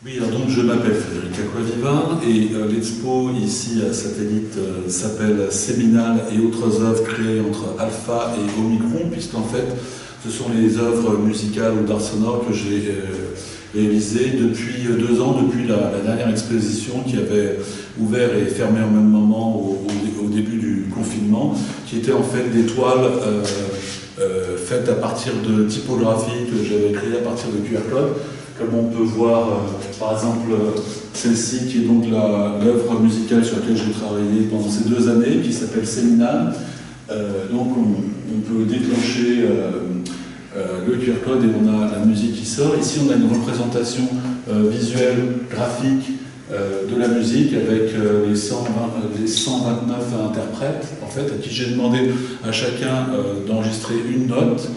Oui, alors donc je m'appelle Frédéric Acquaviva et l'expo ici à Satellite s'appelle Séminal et autres œuvres créées entre alpha et omicron, puisqu'en fait ce sont les œuvres musicales ou d'art sonore que j'ai réalisées depuis 2 ans, depuis la dernière exposition qui avait ouvert et fermé en même moment au début du confinement, qui était en fait des toiles faites à partir de typographies que j'avais créées à partir de QR codes. Comme on peut voir, par exemple, celle-ci qui est donc l'œuvre musicale sur laquelle j'ai travaillé pendant ces 2 années, qui s'appelle Séminal. Donc on peut déclencher le QR code et on a la musique qui sort. Ici on a une représentation visuelle, graphique de la musique avec les 129 interprètes, en fait, à qui j'ai demandé à chacun d'enregistrer une note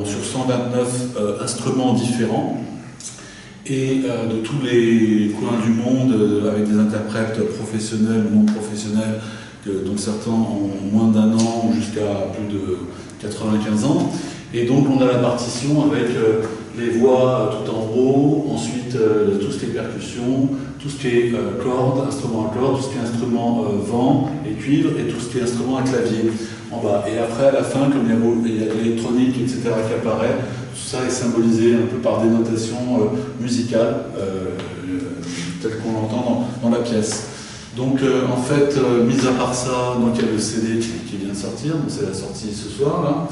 sur 129 instruments différents. Et de tous les coins du monde, avec des interprètes professionnels ou non professionnels, donc certains ont moins d'1 an jusqu'à plus de 95 ans. Et donc on a la partition avec les voix tout en haut, ensuite tout ce qui est percussion, tout ce qui est cordes, instruments à cordes, tout ce qui est instrument vent et cuivre, et tout ce qui est instrument à clavier en bas. Et après, à la fin, comme il y a l'électronique, etc., qui apparaît, tout ça est symbolisé un peu par des notations musicales, telles qu'on l'entend dans la pièce. Donc, en fait, mis à part ça, donc il y a le CD qui vient de sortir, donc c'est la sortie ce soir, là.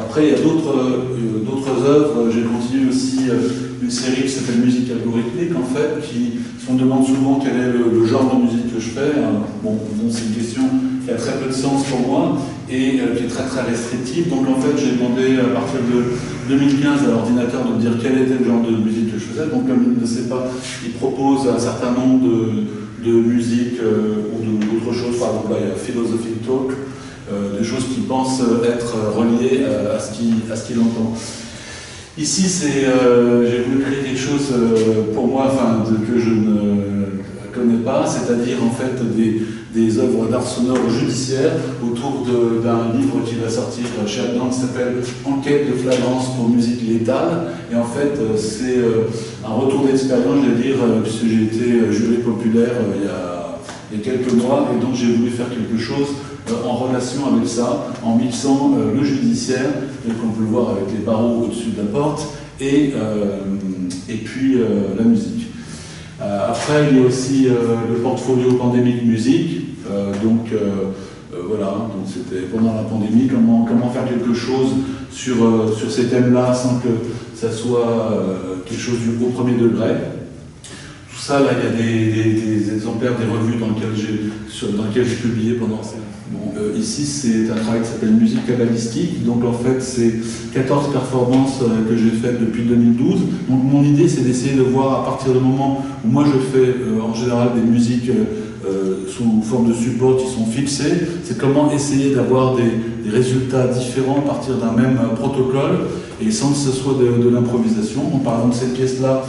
Après, il y a d'autres œuvres. J'ai continué aussi une série qui s'appelle Musique algorithmique, en fait, on me demande souvent quel est le genre de musique que je fais. Bon, c'est une question qui a très peu de sens pour moi et qui est très très restrictive. Donc en fait, j'ai demandé à partir de 2015 à l'ordinateur de me dire quel était le genre de musique que je faisais. Donc comme il ne sait pas, il propose un certain nombre de musiques ou d'autres choses. Par exemple, là, il y a Philosophic Talk, des choses qui pensent être reliées à ce qu'il entend. Ici, j'ai voulu créer quelque chose pour moi, que je ne connais pas, c'est-à-dire en fait des œuvres d'art sonore judiciaire autour d'un livre qui va sortir chez Adam qui s'appelle Enquête de flagrance pour musique létale. Et en fait, c'est un retour d'expérience, je vais dire, puisque j'ai été jury populaire il y a quelques mois, et donc j'ai voulu faire quelque chose en relation avec ça, en mixant le judiciaire, tel qu'on peut le voir avec les barreaux au-dessus de la porte, et puis la musique. Après, il y a aussi le portfolio pandémique musique, voilà, donc c'était pendant la pandémie, comment faire quelque chose sur ces thèmes-là sans que ça soit quelque chose au premier degré. Tout ça, là, il y a des exemplaires des revues dans lesquelles j'ai publié pendant ces... ici, c'est un travail qui s'appelle Musique cabalistique. Donc, en fait, c'est 14 performances que j'ai faites depuis 2012. Donc, mon idée, c'est d'essayer de voir, à partir du moment où moi, je fais en général des musiques sous forme de support qui sont fixés, c'est comment essayer d'avoir des résultats différents à partir d'un même protocole et sans que ce soit de l'improvisation. Donc, par exemple, cette pièce-là,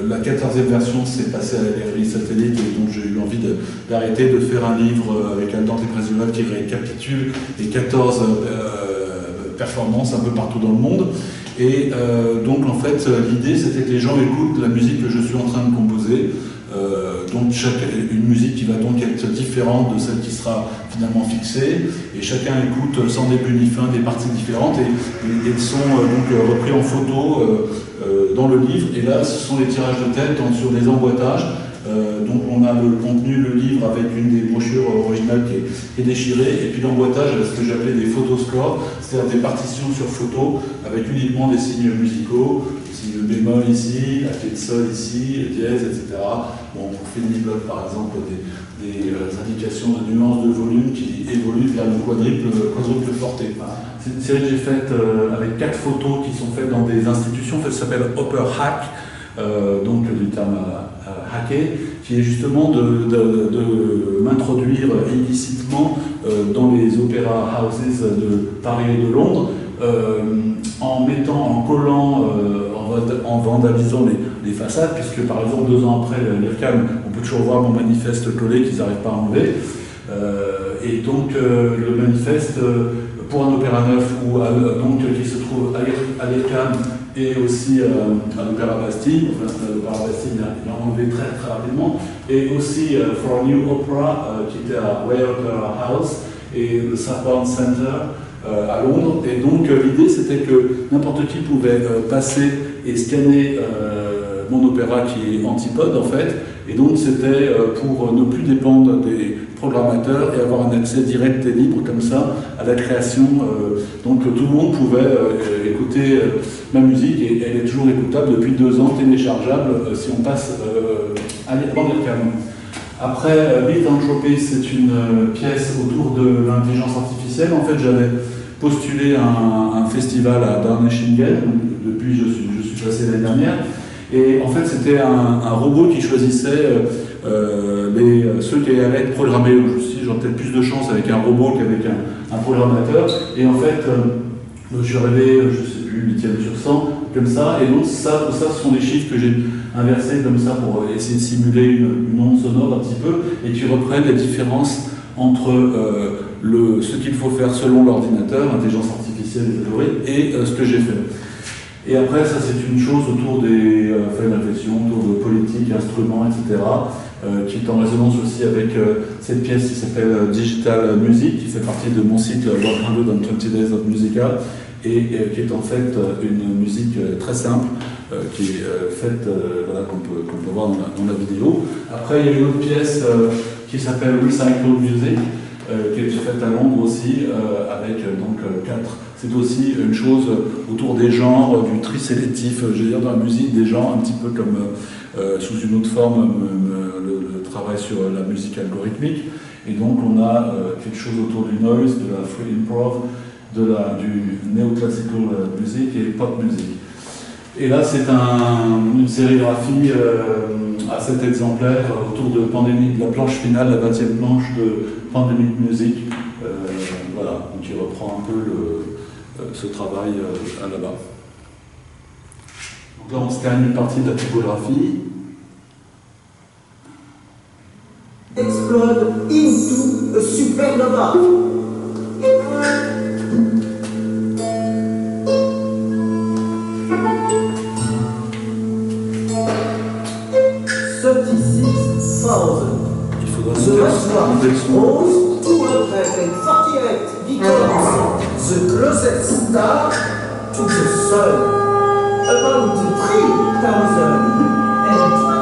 la 14e version s'est passée à la galerie Satellite, et donc j'ai eu envie d'arrêter de faire un livre avec Aldante et Présulat qui récapitule les 14 performances un peu partout dans le monde. Et donc en fait l'idée c'était que les gens écoutent la musique que je suis en train de composer, donc une musique qui va donc être différente de celle qui sera finalement fixée, et chacun écoute sans début ni fin des parties différentes, et ils sont donc repris en photo dans le livre. Et là ce sont les tirages de tête sur des emboîtages. Donc on a le contenu, le livre avec une des brochures originales qui est déchirée, et puis l'emboîtage avec ce que j'appelais des photoscores, c'est-à-dire des partitions sur photo avec uniquement des signes musicaux, le bémol ici, la clé de sol ici, le dièse, etc. Bon, on fait une bloc par exemple des indications de nuances de volume qui évoluent vers le quadruple forte. C'est une série que j'ai faite avec 4 photos qui sont faites dans des institutions, ça s'appelle Upper Hack, donc du terme hacker, qui est justement de m'introduire illicitement dans les opéra houses de Paris et de Londres, en collant, en vandalisant les façades, puisque par exemple 2 ans après l'IRCAM, on peut toujours voir mon manifeste collé qu'ils n'arrivent pas à enlever. Et donc le manifeste pour un opéra neuf qui se trouve à l'IRCAM et aussi à l'Opéra Bastille. Enfin, l'Opéra Bastille l'a enlevé très très rapidement. Et aussi For a New Opera, qui était à Royal Opera House et le Southampton Center à Londres. Et donc l'idée c'était que n'importe qui pouvait passer et scanner mon opéra qui est Antipode en fait. Et donc c'était pour ne plus dépendre des programmateurs et avoir un accès direct et libre comme ça à la création. Donc tout le monde pouvait écouter ma musique et elle est toujours écoutable depuis 2 ans, téléchargeable si on passe à l'IRCAM. Après, Beat Entropy, c'est une pièce autour de l'intelligence artificielle. En fait, j'avais postulé un festival à Bernishingen, depuis je suis passé l'année dernière. Et en fait, c'était un robot qui choisissait ceux qui allaient être programmés. Je me suis dit, j'aurais peut-être plus de chance avec un robot qu'avec un programmateur. Et en fait, je suis arrivé, je ne sais plus, 8e sur 100, comme ça. Et donc, ça, ce sont des chiffres que j'ai inversés comme ça pour essayer de simuler une onde sonore un petit peu et qui reprennent les différences entre ce qu'il faut faire selon l'ordinateur, intelligence artificielle et algorithmes, et ce que j'ai fait. Et après, ça c'est une chose autour des faits de réflexion, autour de politique, instruments, etc., qui est en résonance aussi avec cette pièce qui s'appelle Digital Music, qui fait partie de mon cycle 120 Days of Musica, et qui est en fait une musique très simple, qui est faite, voilà, qu'on peut voir dans la vidéo. Après, il y a une autre pièce qui s'appelle Recycle Music, qui est faite à Londres aussi, avec donc 4. C'est aussi une chose autour des genres, du tri sélectif, je veux dire, dans la musique, des genres, un petit peu comme sous une autre forme, le travail sur la musique algorithmique. Et donc on a quelque chose autour du noise, de la free improv, du néoclassical music et pop music. Et là, c'est une sérigraphie à 7 exemplaires autour de Pandemic, la planche finale, la 20e planche de Pandemic Music. Voilà, donc il reprend un peu ce travail là-bas. Donc là, on scanne une partie de la typographie. Explode into a supernova. 36,000. Il faudra The restaurant rose 248 becomes the closest star to the sun. About 3,000